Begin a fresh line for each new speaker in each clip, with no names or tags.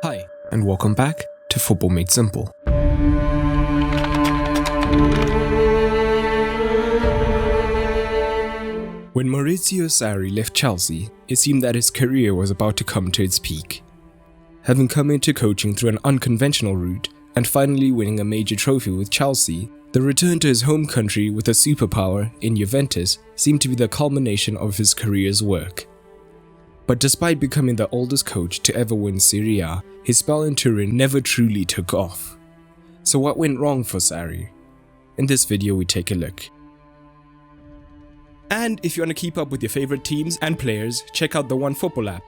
Hi, and welcome back to Football Made Simple. When Maurizio Sarri left Chelsea, it seemed that his career was about to come to its peak. Having come into coaching through an unconventional route and finally winning a major trophy with Chelsea, the return to his home country with a superpower in Juventus seemed to be the culmination of his career's work. But despite becoming the oldest coach to ever win Serie A, his spell in Turin never truly took off. So what went wrong for Sarri? In this video we take a look. And if you want to keep up with your favorite teams and players, check out the OneFootball app.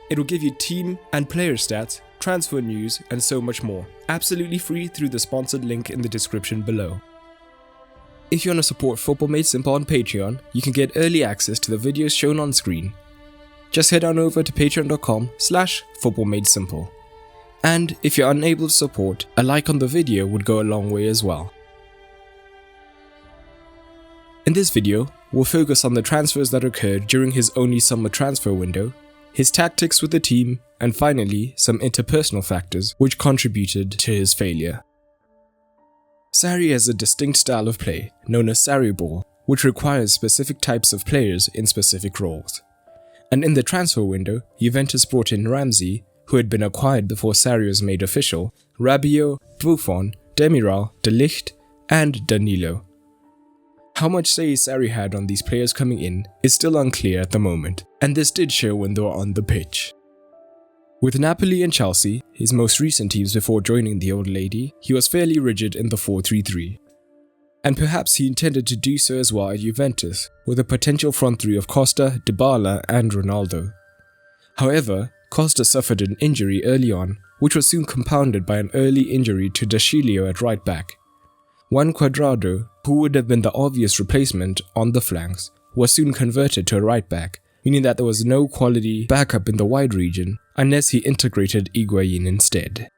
It will give you team and player stats, transfer news, and so much more. Absolutely free through the sponsored link in the description below. If you want to support Football Made Simple on Patreon, you can get early access to the videos shown on screen. Just head on over to patreon.com/footballmadesimple. And if you're unable to support, a like on the video would go a long way as well. In this video, we'll focus on the transfers that occurred during his only summer transfer window, his tactics with the team, and finally, some interpersonal factors which contributed to his failure. Sarri has a distinct style of play, known as SarriBall, which requires specific types of players in specific roles. And in the transfer window, Juventus brought in Ramsey, who had been acquired before Sarri was made official, Rabiot, Buffon, Demiral, De Ligt, and Danilo. How much say Sarri had on these players coming in is still unclear at the moment, and this did show when they were on the pitch. With Napoli and Chelsea, his most recent teams before joining the old lady, he was fairly rigid in the 4-3-3. And perhaps he intended to do so as well at Juventus, with a potential front three of Costa, Dybala and Ronaldo. However, Costa suffered an injury early on, which was soon compounded by an early injury to De Sciglio at right back. Juan Cuadrado, who would have been the obvious replacement on the flanks, was soon converted to a right back, meaning that there was no quality backup in the wide region unless he integrated Higuain instead.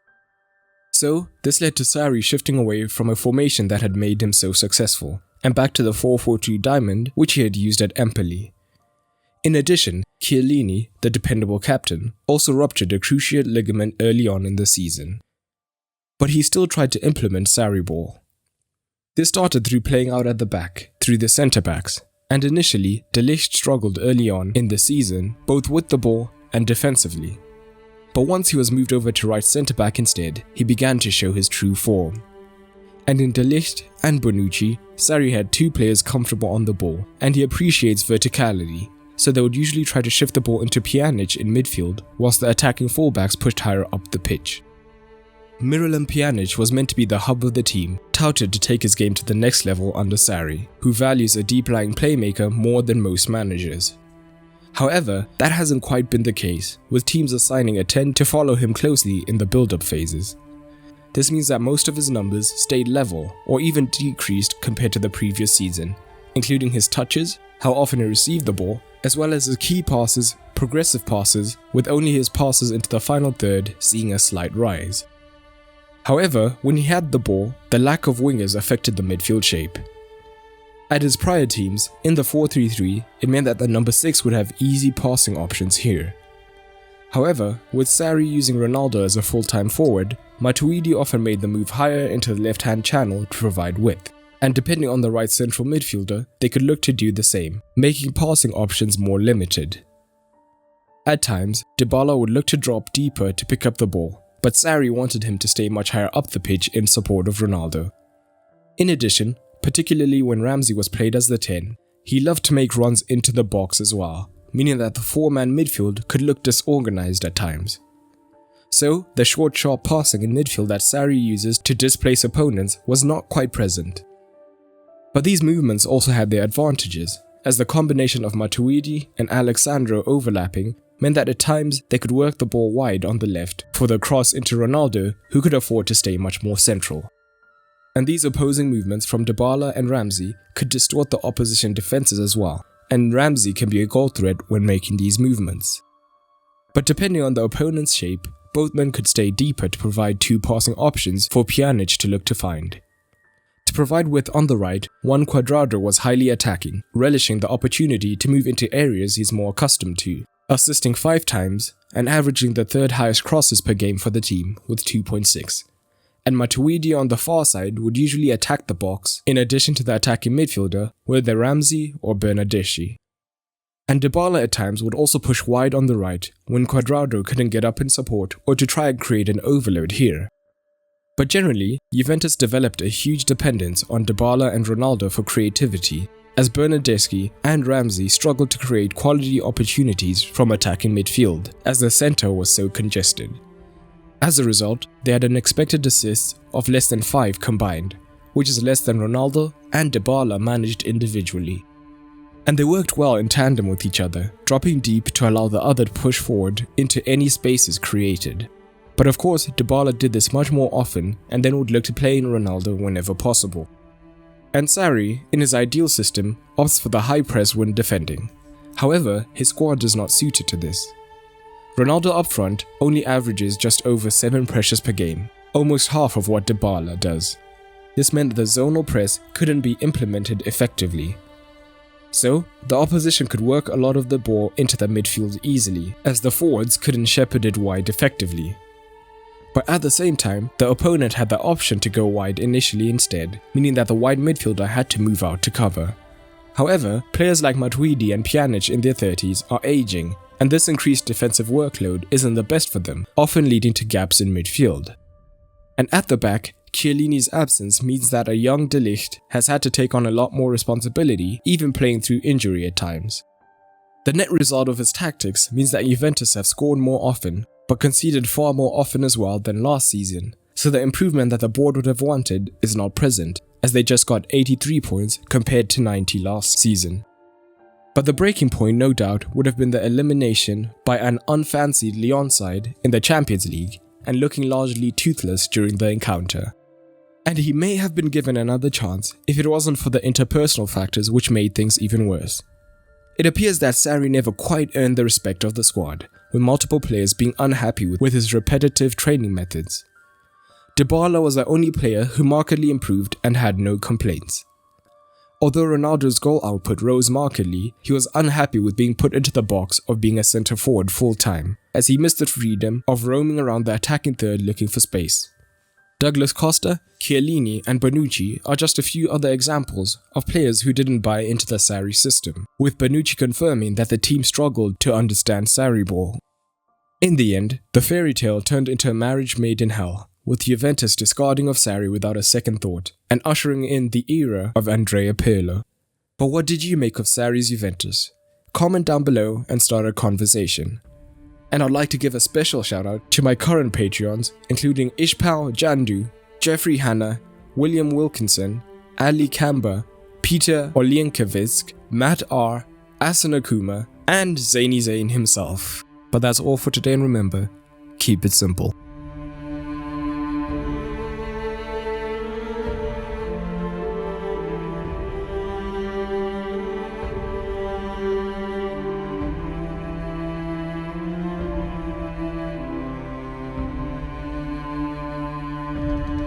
So, this led to Sarri shifting away from a formation that had made him so successful, and back to the 4-4-2 diamond which he had used at Empoli. In addition, Chiellini, the dependable captain, also ruptured a cruciate ligament early on in the season. But he still tried to implement SarriBall. This started through playing out at the back, through the centre-backs, and initially, De Ligt struggled early on in the season, both with the ball and defensively. But once he was moved over to right centre-back instead, he began to show his true form. And in De Ligt and Bonucci, Sarri had two players comfortable on the ball, and he appreciates verticality, so they would usually try to shift the ball into Pjanic in midfield, whilst the attacking fullbacks pushed higher up the pitch. Miralem Pjanic was meant to be the hub of the team, touted to take his game to the next level under Sarri, who values a deep-lying playmaker more than most managers. However, that hasn't quite been the case, with teams assigning a 10 to follow him closely in the build-up phases. This means that most of his numbers stayed level, or even decreased compared to the previous season, including his touches, how often he received the ball, as well as his key passes, progressive passes, with only his passes into the final third seeing a slight rise. However, when he had the ball, the lack of wingers affected the midfield shape. At his prior teams, in the 4-3-3, it meant that the number 6 would have easy passing options here. However, with Sarri using Ronaldo as a full-time forward, Matuidi often made the move higher into the left-hand channel to provide width, and depending on the right central midfielder, they could look to do the same, making passing options more limited. At times, Dybala would look to drop deeper to pick up the ball, but Sarri wanted him to stay much higher up the pitch in support of Ronaldo. In addition, particularly when Ramsey was played as the 10, he loved to make runs into the box as well, meaning that the 4-man midfield could look disorganized at times. So, the short sharp passing in midfield that Sarri uses to displace opponents was not quite present. But these movements also had their advantages, as the combination of Matuidi and Alexandro overlapping meant that at times they could work the ball wide on the left for the cross into Ronaldo, who could afford to stay much more central. And these opposing movements from Dybala and Ramsey could distort the opposition defenses as well, and Ramsey can be a goal threat when making these movements. But depending on the opponent's shape, both men could stay deeper to provide two passing options for Pjanic to look to find. To provide width on the right, Juan Cuadrado was highly attacking, relishing the opportunity to move into areas he's more accustomed to, assisting 5 times and averaging the third highest crosses per game for the team with 2.6. And Matuidi on the far side would usually attack the box, in addition to the attacking midfielder, whether Ramsey or Bernardeschi. And Dybala at times would also push wide on the right when Cuadrado couldn't get up in support or to try and create an overload here. But generally, Juventus developed a huge dependence on Dybala and Ronaldo for creativity, as Bernardeschi and Ramsey struggled to create quality opportunities from attacking midfield, as the centre was so congested. As a result, they had an expected assists of less than 5 combined, which is less than Ronaldo and Dybala managed individually. And they worked well in tandem with each other, dropping deep to allow the other to push forward into any spaces created. But of course, Dybala did this much more often and then would look to play in Ronaldo whenever possible. And Sarri, in his ideal system, opts for the high press when defending. However, his squad is not suited to this. Ronaldo up front only averages just over 7 pressures per game, almost half of what Dybala does. This meant the zonal press couldn't be implemented effectively. So, the opposition could work a lot of the ball into the midfield easily, as the forwards couldn't shepherd it wide effectively. But at the same time, the opponent had the option to go wide initially instead, meaning that the wide midfielder had to move out to cover. However, players like Matuidi and Pjanic in their 30s are aging, and this increased defensive workload isn't the best for them, often leading to gaps in midfield. And at the back, Chiellini's absence means that a young De Ligt has had to take on a lot more responsibility, even playing through injury at times. The net result of his tactics means that Juventus have scored more often, but conceded far more often as well than last season, so the improvement that the board would have wanted is not present, as they just got 83 points compared to 90 last season. But the breaking point, no doubt, would have been the elimination by an unfancied Lyon side in the Champions League, and looking largely toothless during the encounter. And he may have been given another chance if it wasn't for the interpersonal factors which made things even worse. It appears that Sarri never quite earned the respect of the squad, with multiple players being unhappy with his repetitive training methods. Dybala was the only player who markedly improved and had no complaints. Although Ronaldo's goal output rose markedly, he was unhappy with being put into the box of being a centre forward full time, as he missed the freedom of roaming around the attacking third looking for space. Douglas Costa, Chiellini and Bonucci are just a few other examples of players who didn't buy into the Sarri system, with Bonucci confirming that the team struggled to understand SarriBall. In the end, the fairy tale turned into a marriage made in hell, with Juventus discarding of Sarri without a second thought and ushering in the era of Andrea Pirlo. But what did you make of Sarri's Juventus? Comment down below and start a conversation. And I'd like to give a special shout out to my current Patreons, including Ishpal Jandu, Jeffrey Hanna, William Wilkinson, Ali Kamba, Peter Olienkovisk, Matt R, Asanakuma, and Zany Zane himself. But that's all for today, and remember, keep it simple.